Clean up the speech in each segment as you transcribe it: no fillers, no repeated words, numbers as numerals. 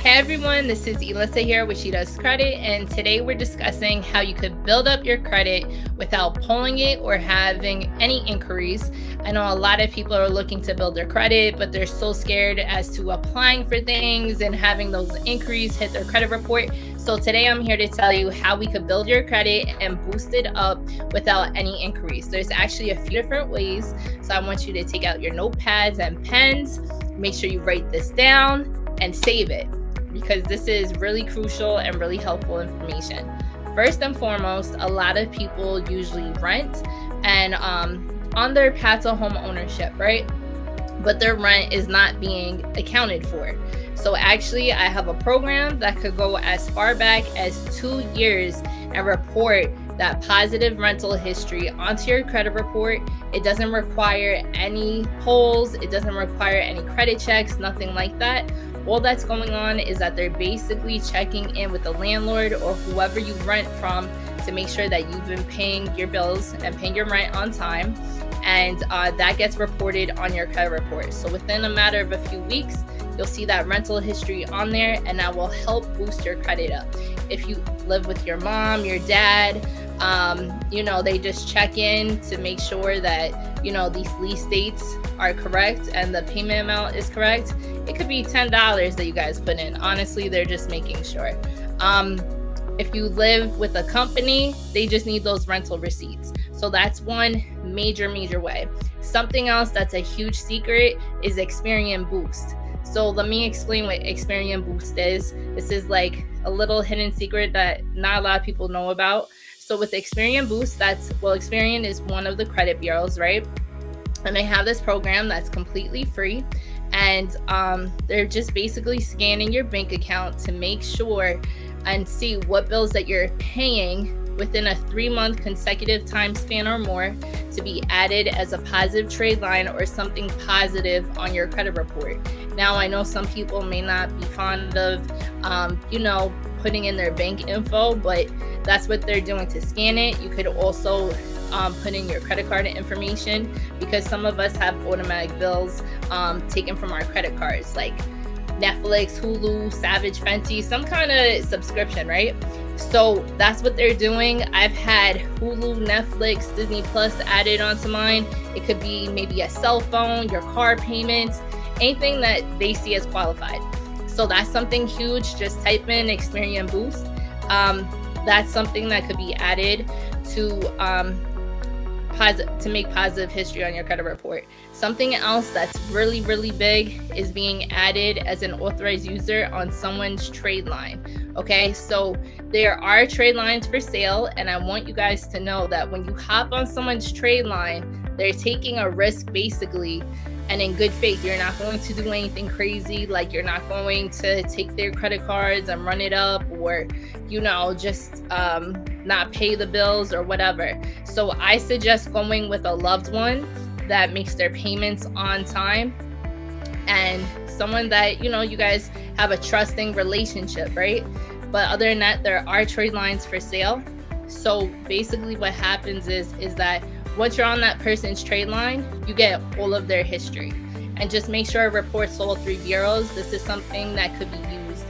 Hey everyone, this is Elissa here with She Does Credit, and today we're discussing how you could build up your credit without pulling it or having any inquiries. I know a lot of people are looking to build their credit, but they're so scared as to applying for things and having those inquiries hit their credit report. So today I'm here to tell you how we could build your credit and boost it up without any inquiries. There's actually a few different ways, so I want you to take out your notepads and pens. Make sure you write this down and save it, because this is really crucial and really helpful information. First and foremost, a lot of people usually rent and on their path to home ownership, right? But their rent is not being accounted for. So actually, I have a program that could go as far back as 2 years and report that positive rental history onto your credit report. It doesn't require any polls, it doesn't require any credit checks, nothing like that. All that's going on is that they're basically checking in with the landlord or whoever you rent from to make sure that you've been paying your bills and paying your rent on time. And that gets reported on your credit report. So within a matter of a few weeks, you'll see that rental history on there, and that will help boost your credit up. If you live with your mom, your dad, they just check in to make sure that, these lease dates are correct and the payment amount is correct. It could be $10 that you guys put in. Honestly, they're just making sure. If you live with a company, they just need those rental receipts. So that's one major way. Something else that's a huge secret is Experian Boost. So let me explain what Experian Boost is. This is like a little hidden secret that not a lot of people know about. So with Experian Boost, Experian is one of the credit bureaus, right? And they have this program that's completely free. And they're just basically scanning your bank account to make sure and see what bills that you're paying within a 3-month consecutive time span or more to be added as a positive trade line or something positive on your credit report. Now, I know some people may not be fond of, putting in their bank info, but that's what they're doing to scan it. You could also put in your credit card information, because some of us have automatic bills taken from our credit cards, like Netflix, Hulu, Savage, Fenty, some kind of subscription, right? So that's what they're doing. I've had Hulu, Netflix, Disney Plus added onto mine. It could be maybe a cell phone, your car payments, anything that they see as qualified. So that's something huge. Just type in Experian Boost. That's something that could be added to make positive history on your credit report. Something else that's really big is being added as an authorized user on someone's trade line. Okay, so there are trade lines for sale, and I want you guys to know that when you hop on someone's trade line, they're taking a risk basically, and in good faith. You're not going to do anything crazy, like you're not going to take their credit cards and run it up, or just not pay the bills or whatever. So I suggest going with a loved one that makes their payments on time, and someone that you guys have a trusting relationship, right? But other than that, there are trade lines for sale. So basically what happens is that once you're on that person's trade line, you get all of their history. And just make sure it reports all 3 bureaus. This is something that could be used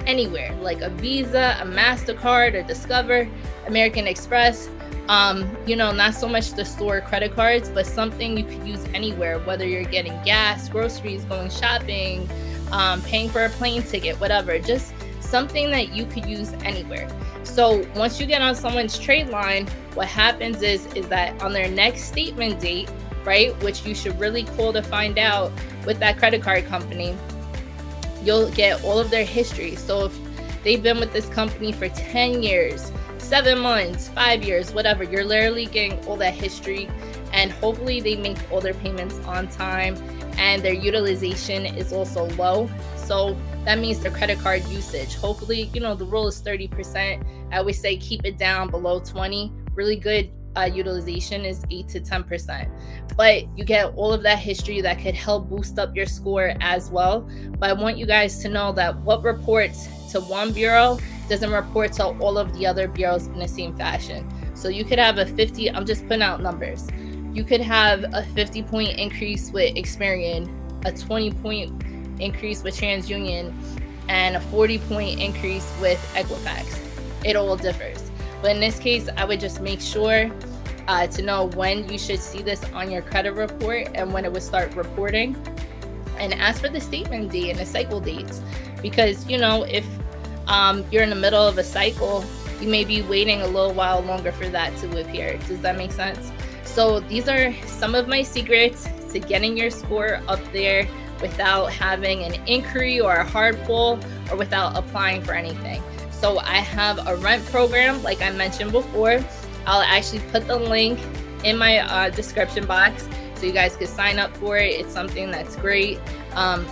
anywhere, like a Visa, a MasterCard, or Discover, American Express. Not so much the store credit cards, but something you could use anywhere, whether you're getting gas, groceries, going shopping, paying for a plane ticket, whatever. Just something that you could use anywhere. So once you get on someone's trade line, what happens is that on their next statement date, right, which you should really call to find out with that credit card company, you'll get all of their history. So if they've been with this company for 10 years, 7 months, 5 years, whatever, you're literally getting all that history, and hopefully they make all their payments on time and their utilization is also low. So that means their credit card usage. Hopefully, the rule is 30%. I always say keep it down below 20. Really good utilization is 8 to 10%. But you get all of that history that could help boost up your score as well. But I want you guys to know that what reports to one bureau doesn't report to all of the other bureaus in the same fashion. So you could have a 50, I'm just putting out numbers. You could have a 50-point increase with Experian, a 20-point increase with TransUnion, and a 40-point increase with Equifax. It all differs. But in this case, I would just make sure to know when you should see this on your credit report and when it would start reporting. And ask for the statement date and the cycle dates, because if you're in the middle of a cycle, you may be waiting a little while longer for that to appear. Does that make sense? So these are some of my secrets to getting your score up there without having an inquiry or a hard pull, or without applying for anything. So I have a rent program, like I mentioned before. I'll actually put the link in my description box so you guys could sign up for it. It's something that's great.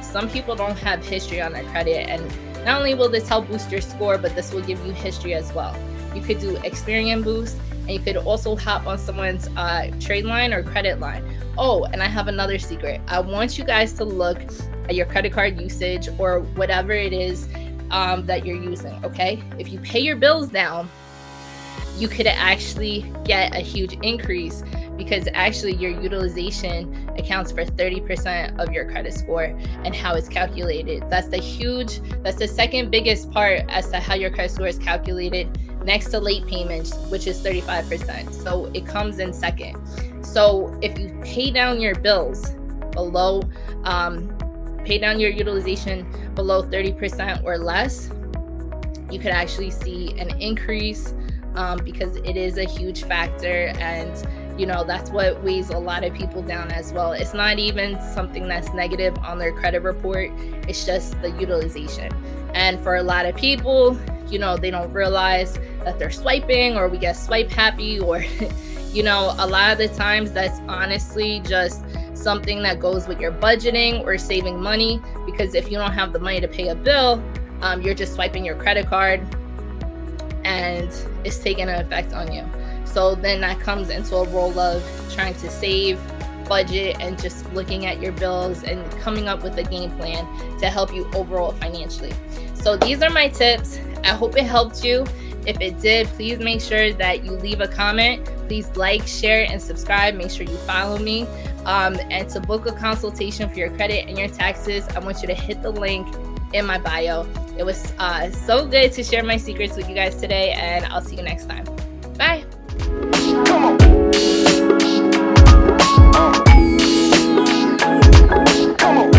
Some people don't have history on their credit, and not only will this help boost your score, but this will give you history as well. You could do Experian Boost, and you could also hop on someone's trade line or credit line. Oh, and I have another secret. I want you guys to look at your credit card usage or whatever it is that you're using, okay? If you pay your bills down, you could actually get a huge increase, because actually your utilization accounts for 30% of your credit score and how it's calculated. That's the second biggest part as to how your credit score is calculated, next to late payments, which is 35%. So it comes in second. So if you pay down your bills below, pay down your utilization below 30% or less, you could actually see an increase, because it is a huge factor, and that's what weighs a lot of people down as well. It's not even something that's negative on their credit report, it's just the utilization. And for a lot of people, they don't realize that they're swiping, or we get swipe happy, or a lot of the times that's honestly just something that goes with your budgeting or saving money, because if you don't have the money to pay a bill, you're just swiping your credit card and it's taking an effect on you. So then that comes into a role of trying to save, budget, and just looking at your bills and coming up with a game plan to help you overall financially. So these are my tips. I hope it helped you. If it did, please make sure that you leave a comment. Please like, share, and subscribe. Make sure you follow me. And to book a consultation for your credit and your taxes, I want you to hit the link in my bio. It was so good to share my secrets with you guys today, and I'll see you next time. Bye. Come on. Come on.